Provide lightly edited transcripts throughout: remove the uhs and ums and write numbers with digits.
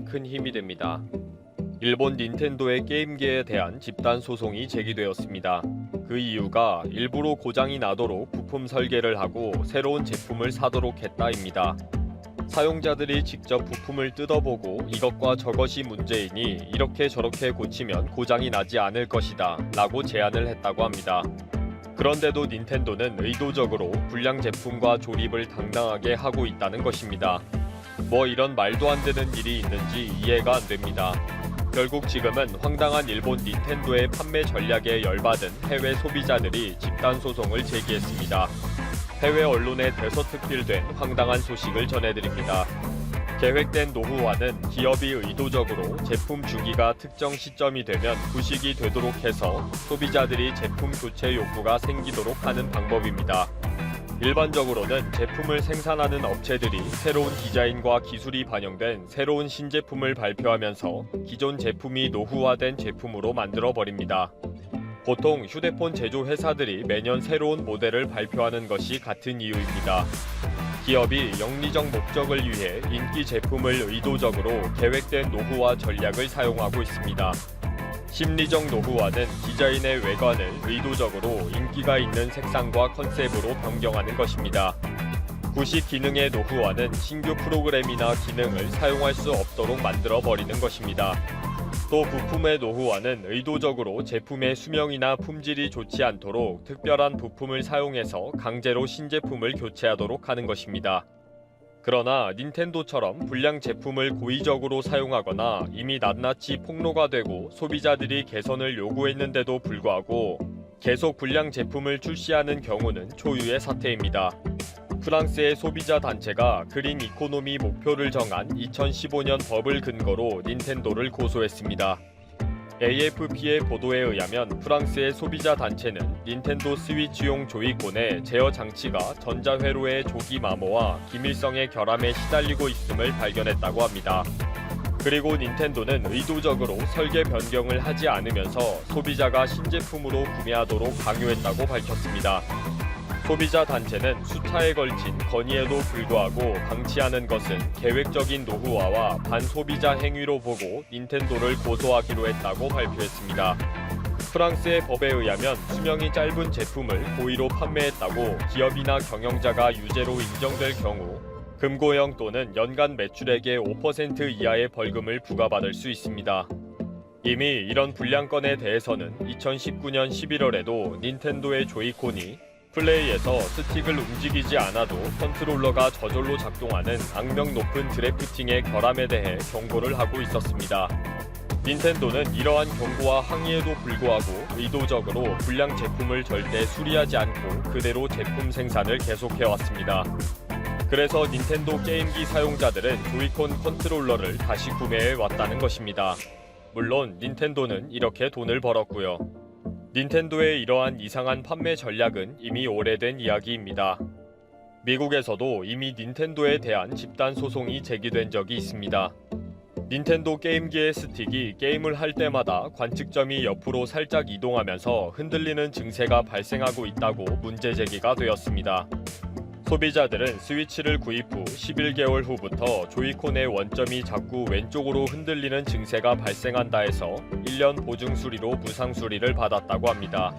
큰 힘이 됩니다. 일본 닌텐도의 게임계에 대한 집단 소송이 제기되었습니다. 그 이유가 일부러 고장이 나도록 부품 설계를 하고 새로운 제품을 사도록 했다입니다. 사용자들이 직접 부품을 뜯어보고 이것과 저것이 문제이니 이렇게 저렇게 고치면 고장이 나지 않을 것이다 라고 제안을 했다고 합니다. 그런데도 닌텐도는 의도적으로 불량 제품과 조립을 당당하게 하고 있다는 것입니다. 뭐 이런 말도 안 되는 일이 있는지 이해가 안 됩니다. 결국 지금은 황당한 일본 닌텐도의 판매 전략에 열받은 해외 소비자들이 집단 소송을 제기했습니다. 해외 언론에 대서특필된 황당한 소식을 전해드립니다. 계획된 노후화는 기업이 의도적으로 제품 주기가 특정 시점이 되면 부식이 되도록 해서 소비자들이 제품 교체 욕구가 생기도록 하는 방법입니다. 일반적으로는 제품을 생산하는 업체들이 새로운 디자인과 기술이 반영된 새로운 신제품을 발표하면서 기존 제품이 노후화된 제품으로 만들어버립니다. 보통 휴대폰 제조 회사들이 매년 새로운 모델을 발표하는 것이 같은 이유입니다. 기업이 영리적 목적을 위해 인기 제품을 의도적으로 계획된 노후화 전략을 사용하고 있습니다. 심리적 노후화는 디자인의 외관을 의도적으로 인기가 있는 색상과 컨셉으로 변경하는 것입니다. 구식 기능의 노후화는 신규 프로그램이나 기능을 사용할 수 없도록 만들어버리는 것입니다. 또 부품의 노후화는 의도적으로 제품의 수명이나 품질이 좋지 않도록 특별한 부품을 사용해서 강제로 신제품을 교체하도록 하는 것입니다. 그러나 닌텐도처럼 불량 제품을 고의적으로 사용하거나 이미 낱낱이 폭로가 되고 소비자들이 개선을 요구했는데도 불구하고 계속 불량 제품을 출시하는 경우는 초유의 사태입니다. 프랑스의 소비자 단체가 그린 이코노미 목표를 정한 2015년 법을 근거로 닌텐도를 고소했습니다. AFP의 보도에 의하면 프랑스의 소비자 단체는 닌텐도 스위치용 조이콘의 제어 장치가 전자회로의 조기 마모와 기밀성의 결함에 시달리고 있음을 발견했다고 합니다. 그리고 닌텐도는 의도적으로 설계 변경을 하지 않으면서 소비자가 신제품으로 구매하도록 강요했다고 밝혔습니다. 소비자 단체는 수차에 걸친 건의에도 불구하고 방치하는 것은 계획적인 노후화와 반소비자 행위로 보고 닌텐도를 고소하기로 했다고 발표했습니다. 프랑스의 법에 의하면 수명이 짧은 제품을 고의로 판매했다고 기업이나 경영자가 유죄로 인정될 경우 금고형 또는 연간 매출액의 5% 이하의 벌금을 부과받을 수 있습니다. 이미 이런 불량건에 대해서는 2019년 11월에도 닌텐도의 조이콘이 플레이에서 스틱을 움직이지 않아도 컨트롤러가 저절로 작동하는 악명 높은 드래프팅의 결함에 대해 경고를 하고 있었습니다. 닌텐도는 이러한 경고와 항의에도 불구하고 의도적으로 불량 제품을 절대 수리하지 않고 그대로 제품 생산을 계속해왔습니다. 그래서 닌텐도 게임기 사용자들은 조이콘 컨트롤러를 다시 구매해 왔다는 것입니다. 물론 닌텐도는 이렇게 돈을 벌었고요. 닌텐도의 이러한 이상한 판매 전략은 이미 오래된 이야기입니다. 미국에서도 이미 닌텐도에 대한 집단 소송이 제기된 적이 있습니다. 닌텐도 게임기의 스틱이 게임을 할 때마다 관측점이 옆으로 살짝 이동하면서 흔들리는 증세가 발생하고 있다고 문제 제기가 되었습니다. 소비자들은 스위치를 구입 후 11개월 후부터 조이콘의 원점이 자꾸 왼쪽으로 흔들리는 증세가 발생한다 해서 1년 보증 수리로 무상 수리를 받았다고 합니다.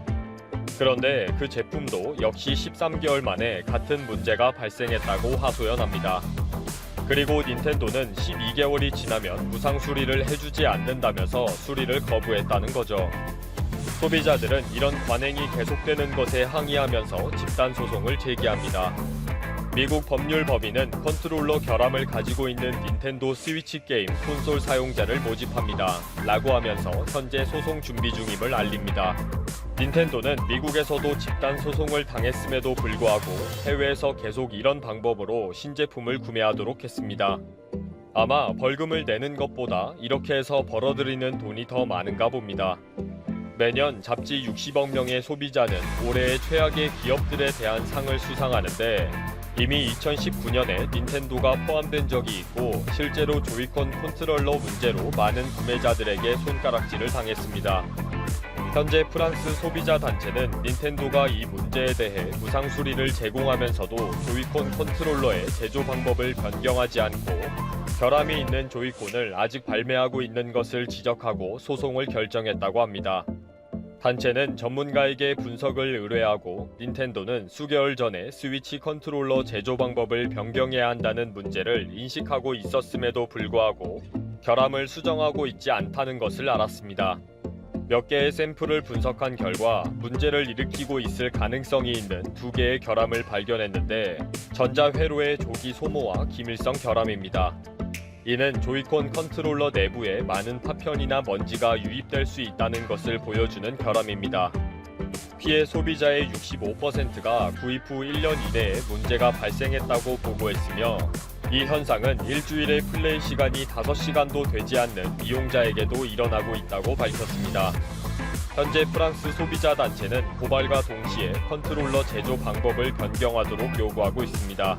그런데 그 제품도 역시 13개월 만에 같은 문제가 발생했다고 하소연합니다. 그리고 닌텐도는 12개월이 지나면 무상 수리를 해주지 않는다면서 수리를 거부했다는 거죠. 소비자들은 이런 관행이 계속되는 것에 항의하면서 집단 소송을 제기합니다. 미국 법률법인은 컨트롤러 결함을 가지고 있는 닌텐도 스위치 게임 콘솔 사용자를 모집합니다. 라고 하면서 현재 소송 준비 중임을 알립니다. 닌텐도는 미국에서도 집단 소송을 당했음에도 불구하고 해외에서 계속 이런 방법으로 신제품을 구매하도록 했습니다. 아마 벌금을 내는 것보다 이렇게 해서 벌어들이는 돈이 더 많은가 봅니다. 매년 잡지 60억 명의 소비자는 올해의 최악의 기업들에 대한 상을 수상하는데 이미 2019년에 닌텐도가 포함된 적이 있고 실제로 조이콘 컨트롤러 문제로 많은 구매자들에게 손가락질을 당했습니다. 현재 프랑스 소비자 단체는 닌텐도가 이 문제에 대해 무상 수리를 제공하면서도 조이콘 컨트롤러의 제조 방법을 변경하지 않고 결함이 있는 조이콘을 아직 발매하고 있는 것을 지적하고 소송을 결정했다고 합니다. 단체는 전문가에게 분석을 의뢰하고 닌텐도는 수개월 전에 스위치 컨트롤러 제조 방법을 변경해야 한다는 문제를 인식하고 있었음에도 불구하고 결함을 수정하고 있지 않다는 것을 알았습니다. 몇 개의 샘플을 분석한 결과 문제를 일으키고 있을 가능성이 있는 2개의 결함을 발견했는데 전자회로의 조기 소모와 기밀성 결함입니다. 이는 조이콘 컨트롤러 내부에 많은 파편이나 먼지가 유입될 수 있다는 것을 보여주는 결함입니다. 피해 소비자의 65%가 구입 후 1년 이내에 문제가 발생했다고 보고했으며 이 현상은 일주일의 플레이 시간이 5시간도 되지 않는 이용자에게도 일어나고 있다고 밝혔습니다. 현재 프랑스 소비자 단체는 고발과 동시에 컨트롤러 제조 방법을 변경하도록 요구하고 있습니다.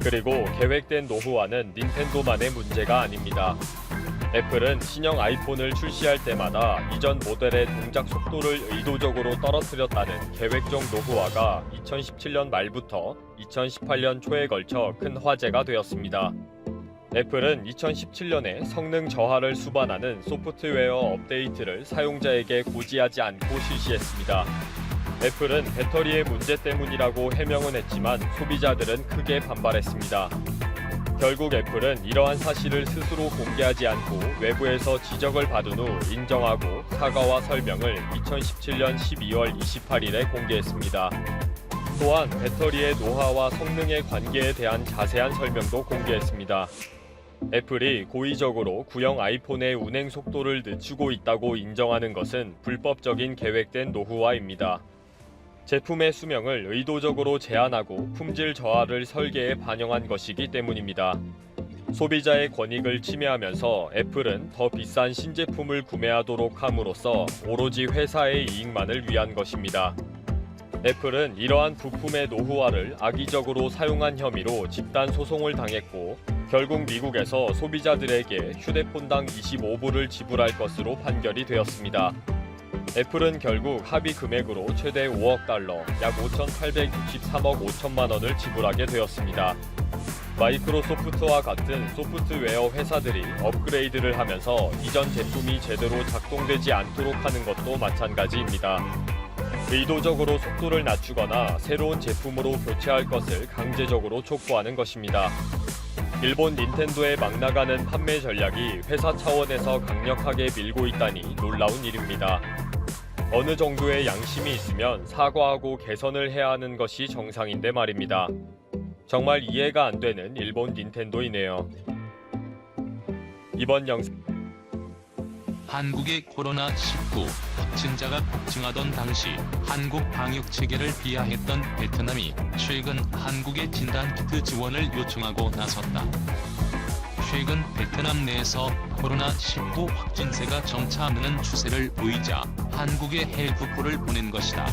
그리고 계획된 노후화는 닌텐도만의 문제가 아닙니다. 애플은 신형 아이폰을 출시할 때마다 이전 모델의 동작 속도를 의도적으로 떨어뜨렸다는 계획적 노후화가 2017년 말부터 2018년 초에 걸쳐 큰 화제가 되었습니다. 애플은 2017년에 성능 저하를 수반하는 소프트웨어 업데이트를 사용자에게 고지하지 않고 실시했습니다. 애플은 배터리의 문제 때문이라고 해명은 했지만 소비자들은 크게 반발했습니다. 결국 애플은 이러한 사실을 스스로 공개하지 않고 외부에서 지적을 받은 후 인정하고 사과와 설명을 2017년 12월 28일에 공개했습니다. 또한 배터리의 노화와 성능의 관계에 대한 자세한 설명도 공개했습니다. 애플이 고의적으로 구형 아이폰의 운행 속도를 늦추고 있다고 인정하는 것은 불법적인 계획된 노후화입니다. 제품의 수명을 의도적으로 제한하고 품질 저하를 설계에 반영한 것이기 때문입니다. 소비자의 권익을 침해하면서 애플은 더 비싼 신제품을 구매하도록 함으로써 오로지 회사의 이익만을 위한 것입니다. 애플은 이러한 부품의 노후화를 악의적으로 사용한 혐의로 집단 소송을 당했고 결국 미국에서 소비자들에게 휴대폰당 25불을 지불할 것으로 판결이 되었습니다. 애플은 결국 합의 금액으로 최대 5억 달러, 약 5,863억 5천만 원을 지불하게 되었습니다. 마이크로소프트와 같은 소프트웨어 회사들이 업그레이드를 하면서 이전 제품이 제대로 작동되지 않도록 하는 것도 마찬가지입니다. 의도적으로 속도를 낮추거나 새로운 제품으로 교체할 것을 강제적으로 촉구하는 것입니다. 일본 닌텐도의 막 나가는 판매 전략이 회사 차원에서 강력하게 밀고 있다니 놀라운 일입니다. 어느 정도의 양심이 있으면 사과하고 개선을 해야 하는 것이 정상인데 말입니다. 정말 이해가 안 되는 일본 닌텐도이네요. 이번 영상 한국의 코로나19 확진자가 폭증하던 당시 한국 방역 체계를 비하했던 베트남이 최근 한국의 진단키트 지원을 요청하고 나섰다. 최근 베트남 내에서 코로나19 확진세가 점차 느는 추세를 보이자 한국에 헬프포를 보낸 것이다.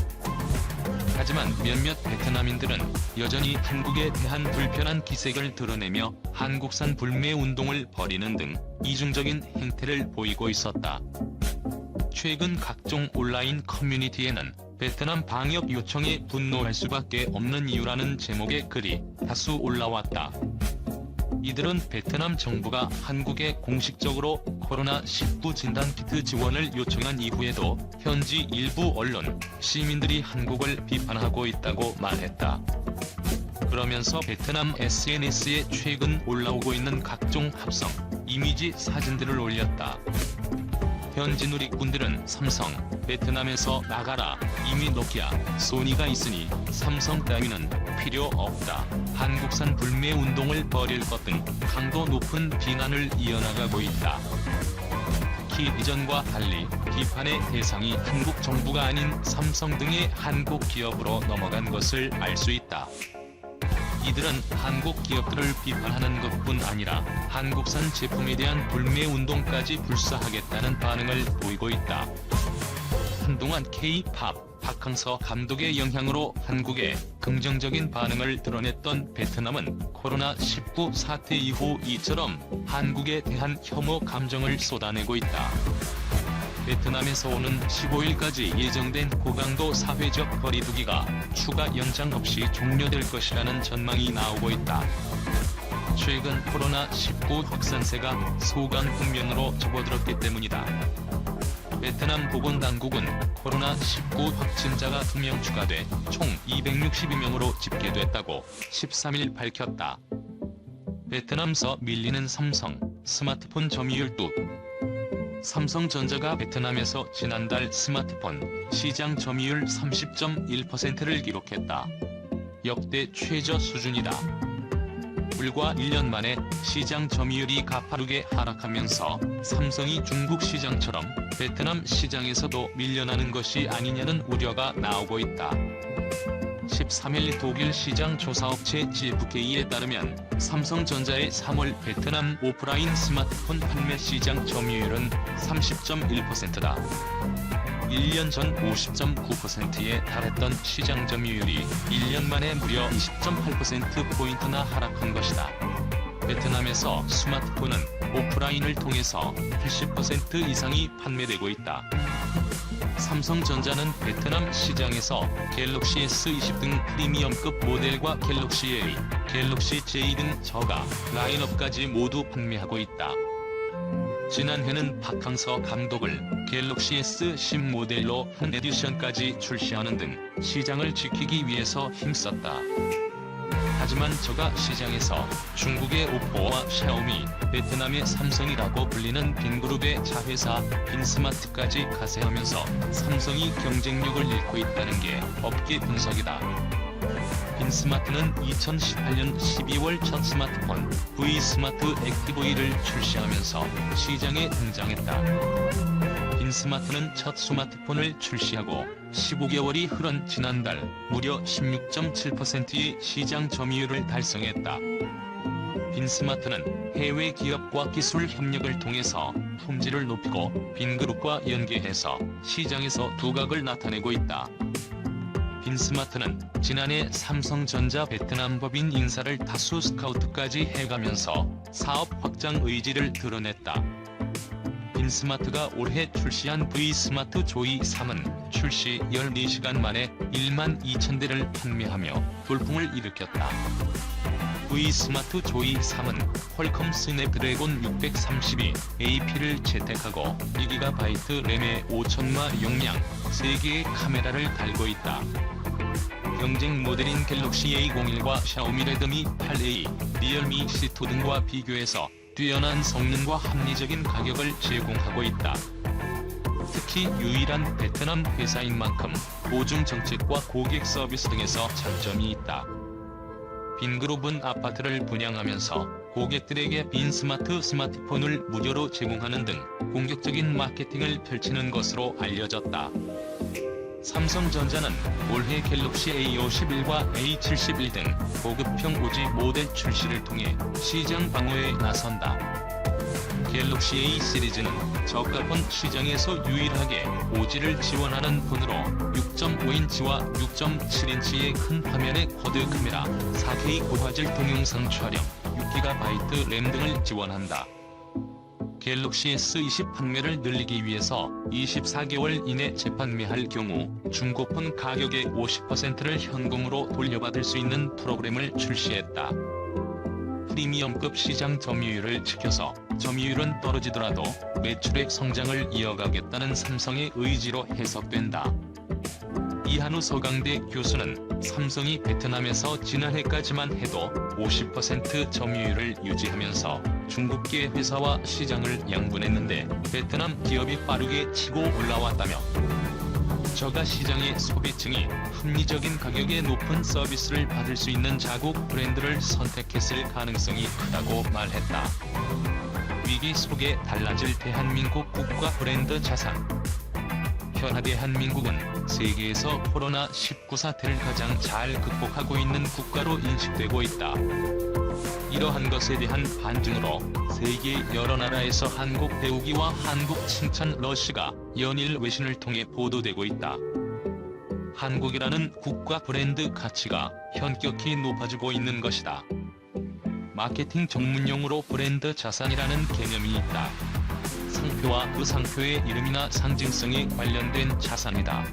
하지만 몇몇 베트남인들은 여전히 한국에 대한 불편한 기색을 드러내며 한국산 불매 운동을 벌이는 등 이중적인 행태를 보이고 있었다. 최근 각종 온라인 커뮤니티에는 베트남 방역 요청에 분노할 수밖에 없는 이유라는 제목의 글이 다수 올라왔다. 이들은 베트남 정부가 한국에 공식적으로 코로나19 진단키트 지원을 요청한 이후에도 현지 일부 언론, 시민들이 한국을 비판하고 있다고 말했다. 그러면서 베트남 SNS에 최근 올라오고 있는 각종 합성, 이미지 사진들을 올렸다. 현지 누리꾼들은 삼성, 베트남에서 나가라, 이미 노키아, 소니가 있으니 삼성 따위는 필요 없다, 한국산 불매 운동을 벌일 것 등 강도 높은 비난을 이어나가고 있다. 특히 이전과 달리 비판의 대상이 한국 정부가 아닌 삼성 등의 한국 기업으로 넘어간 것을 알 수 있다. 이들은 한국 기업들을 비판하는 것뿐 아니라 한국산 제품에 대한 불매 운동까지 불사하겠다는 반응을 보이고 있다. 한동안 K-팝 박항서 감독의 영향으로 한국에 긍정적인 반응을 드러냈던 베트남은 코로나19 사태 이후 이처럼 한국에 대한 혐오 감정을 쏟아내고 있다. 베트남에서 오는 15일까지 예정된 고강도 사회적 거리두기가 추가 연장 없이 종료될 것이라는 전망이 나오고 있다. 최근 코로나19 확산세가 소강 국면으로 접어들었기 때문이다. 베트남 보건당국은 코로나19 확진자가 2명 추가돼 총 262명으로 집계됐다고 13일 밝혔다. 베트남서 밀리는 삼성 스마트폰 점유율 뚝. 삼성전자가 베트남에서 지난달 스마트폰 시장 점유율 30.1%를 기록했다. 역대 최저 수준이다. 불과 1년 만에 시장 점유율이 가파르게 하락하면서 삼성이 중국 시장처럼 베트남 시장에서도 밀려나는 것이 아니냐는 우려가 나오고 있다. 13일 독일 시장 조사업체 GfK에 따르면 삼성전자의 3월 베트남 오프라인 스마트폰 판매 시장 점유율은 30.1%다. 1년 전 50.9%에 달했던 시장 점유율이 1년 만에 무려 20.8%포인트나 하락한 것이다. 베트남에서 스마트폰은 오프라인을 통해서 80% 이상이 판매되고 있다. 삼성전자는 베트남 시장에서 갤럭시 S20 등 프리미엄급 모델과 갤럭시 A, 갤럭시 J 등 저가 라인업까지 모두 판매하고 있다. 지난해는 박항서 감독을 갤럭시 S10 모델로 한 에디션까지 출시하는 등 시장을 지키기 위해서 힘썼다. 하지만 저가 시장에서 중국의 오포와 샤오미, 베트남의 삼성이라고 불리는 빈그룹의 자회사 빈스마트까지 가세하면서 삼성이 경쟁력을 잃고 있다는 게 업계 분석이다. 빈스마트는 2018년 12월 첫 스마트폰 V스마트 액티브를 출시하면서 시장에 등장했다. 빈스마트는 첫 스마트폰을 출시하고 15개월이 흐른 지난달 무려 16.7%의 시장 점유율을 달성했다. 빈스마트는 해외 기업과 기술 협력을 통해서 품질을 높이고 빈그룹과 연계해서 시장에서 두각을 나타내고 있다. 빈스마트는 지난해 삼성전자 베트남 법인 인사를 다수 스카우트까지 해가면서 사업 확장 의지를 드러냈다. 빈스마트가 올해 출시한 V스마트 조이 3은 출시 14시간 만에 1만 2천 대를 판매하며 돌풍을 일으켰다. V스마트 조이 3은 퀄컴 스냅드래곤 632 AP를 채택하고 1GB 램에 5천마 용량, 3개의 카메라를 달고 있다. 경쟁 모델인 갤럭시 A01과 샤오미 레드미 8A, 리얼미 C2 등과 비교해서 뛰어난 성능과 합리적인 가격을 제공하고 있다. 특히 유일한 베트남 회사인 만큼 보증 정책과 고객 서비스 등에서 장점이 있다. 빈그룹은 아파트를 분양하면서 고객들에게 빈스마트 스마트폰을 무료로 제공하는 등 공격적인 마케팅을 펼치는 것으로 알려졌다. 삼성전자는 올해 갤럭시 A51과 A71 등 고급형 오지 모델 출시를 통해 시장 방어에 나선다. 갤럭시 A 시리즈는 저가폰 시장에서 유일하게 오지를 지원하는 폰으로 6.5인치와 6.7인치의 큰 화면의 쿼드 카메라, 4K 고화질 동영상 촬영, 6GB 램 등을 지원한다. 갤럭시 S20 판매를 늘리기 위해서 24개월 이내 재판매할 경우 중고폰 가격의 50%를 현금으로 돌려받을 수 있는 프로그램을 출시했다. 프리미엄급 시장 점유율을 지켜서 점유율은 떨어지더라도 매출액 성장을 이어가겠다는 삼성의 의지로 해석된다. 이한우 서강대 교수는 삼성이 베트남에서 지난해까지만 해도 50% 점유율을 유지하면서 중국계 회사와 시장을 양분했는데 베트남 기업이 빠르게 치고 올라왔다며 저가 시장의 소비층이 합리적인 가격에 높은 서비스를 받을 수 있는 자국 브랜드를 선택했을 가능성이 크다고 말했다. 위기 속에 달라질 대한민국 국가 브랜드 자산. 현재 대한민국은 세계에서 코로나19 사태를 가장 잘 극복하고 있는 국가로 인식되고 있다. 이러한 것에 대한 반증으로 세계 여러 나라에서 한국 배우기와 한국 칭찬 러시가 연일 외신을 통해 보도되고 있다. 한국이라는 국가 브랜드 가치가 현격히 높아지고 있는 것이다. 마케팅 전문용어로 브랜드 자산이라는 개념이 있다. 상표와 그 상표의 이름이나 상징성에 관련된 자산이다.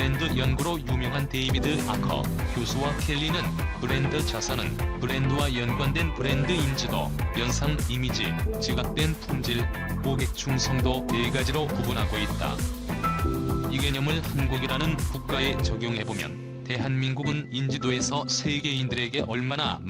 브랜드 연구로 유명한 데이비드 아커 교수와 켈리는 브랜드 자산은 브랜드와 연관된 브랜드 인지도, 연상 이미지, 지각된 품질, 고객 충성도 4가지로 구분하고 있다. 이 개념을 한국이라는 국가에 적용해보면 대한민국은 인지도에서 세계인들에게 얼마나